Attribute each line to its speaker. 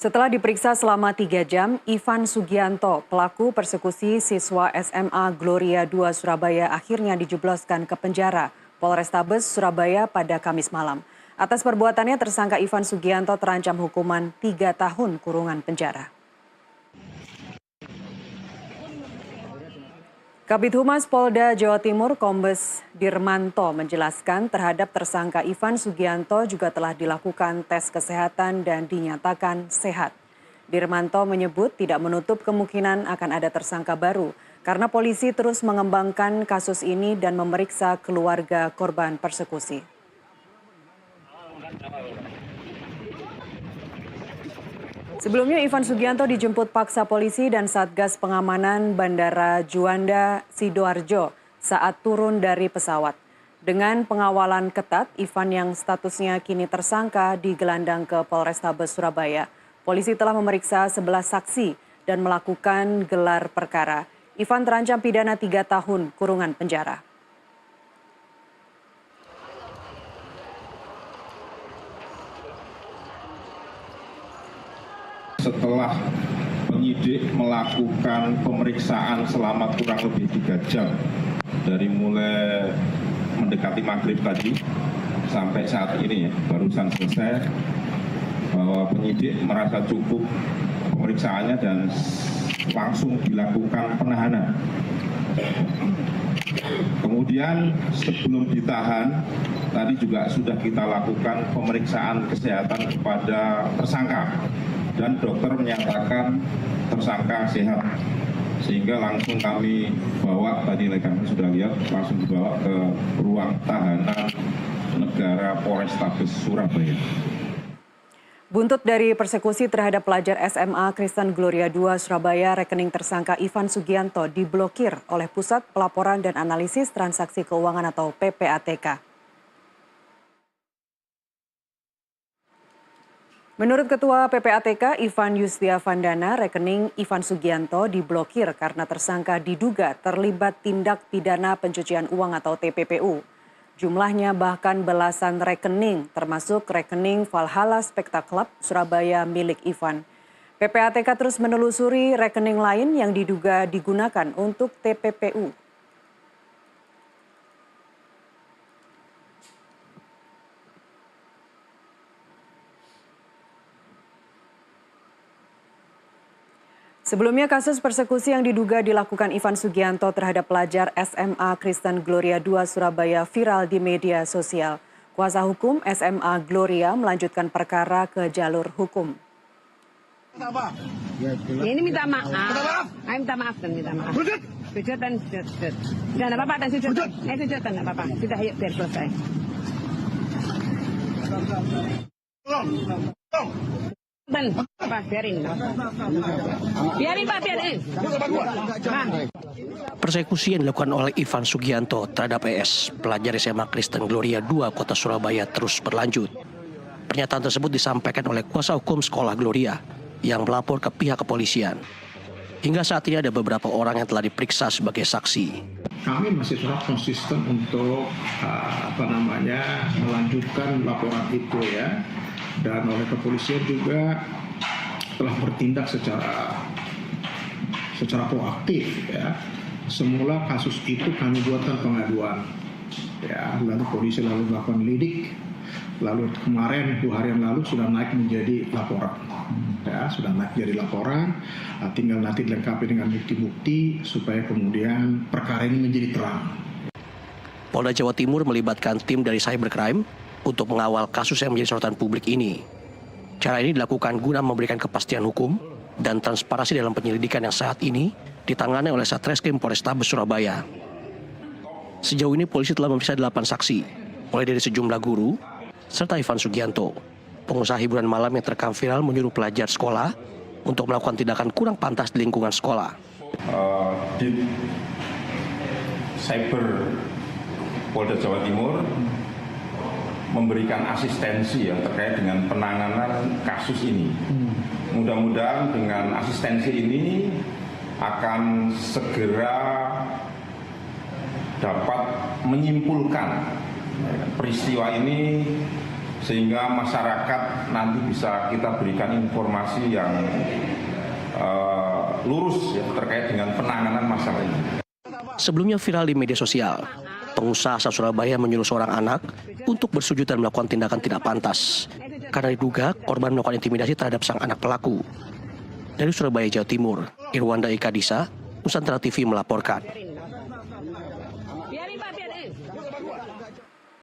Speaker 1: Setelah diperiksa selama 3 jam, Ivan Sugianto, pelaku persekusi siswa SMA Gloria II Surabaya akhirnya dijebloskan ke penjara Polrestabes Surabaya pada Kamis malam. Atas perbuatannya tersangka Ivan Sugianto terancam hukuman 3 tahun kurungan penjara. Kabid Humas Polda Jawa Timur Kombes Dirmanto menjelaskan terhadap tersangka Ivan Sugianto juga telah dilakukan tes kesehatan dan dinyatakan sehat. Dirmanto menyebut tidak menutup kemungkinan akan ada tersangka baru karena polisi terus mengembangkan kasus ini dan memeriksa keluarga korban persekusi. Sebelumnya Ivan Sugianto dijemput paksa polisi dan Satgas Pengamanan Bandara Juanda Sidoarjo saat turun dari pesawat. Dengan pengawalan ketat, Ivan yang statusnya kini tersangka digelandang ke Polrestabes Surabaya. Polisi telah memeriksa 11 saksi dan melakukan gelar perkara. Ivan terancam pidana 3 tahun kurungan penjara.
Speaker 2: Setelah penyidik melakukan pemeriksaan selama kurang lebih 3 jam dari mulai mendekati maghrib tadi sampai saat ini barusan selesai, bahwa penyidik merasa cukup pemeriksaannya dan langsung dilakukan penahanan. Kemudian sebelum ditahan, tadi juga sudah kita lakukan pemeriksaan kesehatan kepada tersangka. Dan dokter menyatakan tersangka sehat, sehingga langsung kami bawa, tadi kami sudah lihat, langsung dibawa ke ruang tahanan negara Polrestabes Surabaya.
Speaker 1: Buntut dari persekusi terhadap pelajar SMA Kristen Gloria II Surabaya, rekening tersangka Ivan Sugianto diblokir oleh Pusat Pelaporan dan Analisis Transaksi Keuangan atau PPATK. Menurut Ketua PPATK Ivan Yustiavandana, rekening Ivan Sugianto diblokir karena tersangka diduga terlibat tindak pidana pencucian uang atau TPPU. Jumlahnya bahkan belasan rekening, termasuk rekening Valhalla Spectacle Club Surabaya milik Ivan. PPATK terus menelusuri rekening lain yang diduga digunakan untuk TPPU. Sebelumnya kasus persekusi yang diduga dilakukan Ivan Sugianto terhadap pelajar SMA Kristen Gloria II Surabaya viral di media sosial. Kuasa hukum SMA Gloria melanjutkan perkara ke jalur hukum.
Speaker 3: Ini minta maaf. Ayo minta maaf dan minta maaf. Sujud dan sujud. Jangan apa-apa dan sujud. Sujud dan apa-apa. Sudah yuk biar selesai. Dan apa biarin Pak, biarin.
Speaker 4: Persekusi yang dilakukan oleh Ivan Sugianto terhadap ES, pelajar SMA Kristen Gloria II Kota Surabaya terus berlanjut. Pernyataan tersebut disampaikan oleh kuasa hukum sekolah Gloria yang melapor ke pihak kepolisian. Hingga saat ini ada beberapa orang yang telah diperiksa sebagai saksi.
Speaker 5: Kami masih tetap konsisten untuk melanjutkan laporan itu ya. Dan oleh kepolisian juga telah bertindak secara proaktif ya. Semula kasus itu kami buatkan pengaduan ya, lalu polisi lalu melakukan lidik, lalu kemarin 2 hari yang lalu sudah naik menjadi laporan ya, sudah naik jadi laporan, tinggal nanti dilengkapi dengan bukti-bukti supaya kemudian perkara ini menjadi terang.
Speaker 4: Polda Jawa Timur melibatkan tim dari cybercrime untuk mengawal kasus yang menjadi sorotan publik ini. Cara ini dilakukan guna memberikan kepastian hukum dan transparansi dalam penyelidikan yang saat ini ditangani oleh Satreskrim Polrestabes Surabaya. Sejauh ini polisi telah memeriksa 8 saksi, mulai dari sejumlah guru, serta Ivan Sugianto, pengusaha hiburan malam yang terekam viral menyuruh pelajar sekolah untuk melakukan tindakan kurang pantas di lingkungan sekolah.
Speaker 2: Di Cyber Polda Jawa Timur memberikan asistensi yang terkait dengan penanganan kasus ini. Mudah-mudahan dengan asistensi ini akan segera dapat menyimpulkan peristiwa ini sehingga masyarakat nanti bisa kita berikan informasi yang lurus ya, terkait dengan penanganan masalah ini.
Speaker 4: Sebelumnya viral di media sosial, pengusaha asal Surabaya menyuruh seorang anak untuk bersujud dan melakukan tindakan tidak pantas karena diduga korban melakukan intimidasi terhadap sang anak pelaku. Dari Surabaya, Jawa Timur, Irwanda Eka Disa, Nusantara TV melaporkan.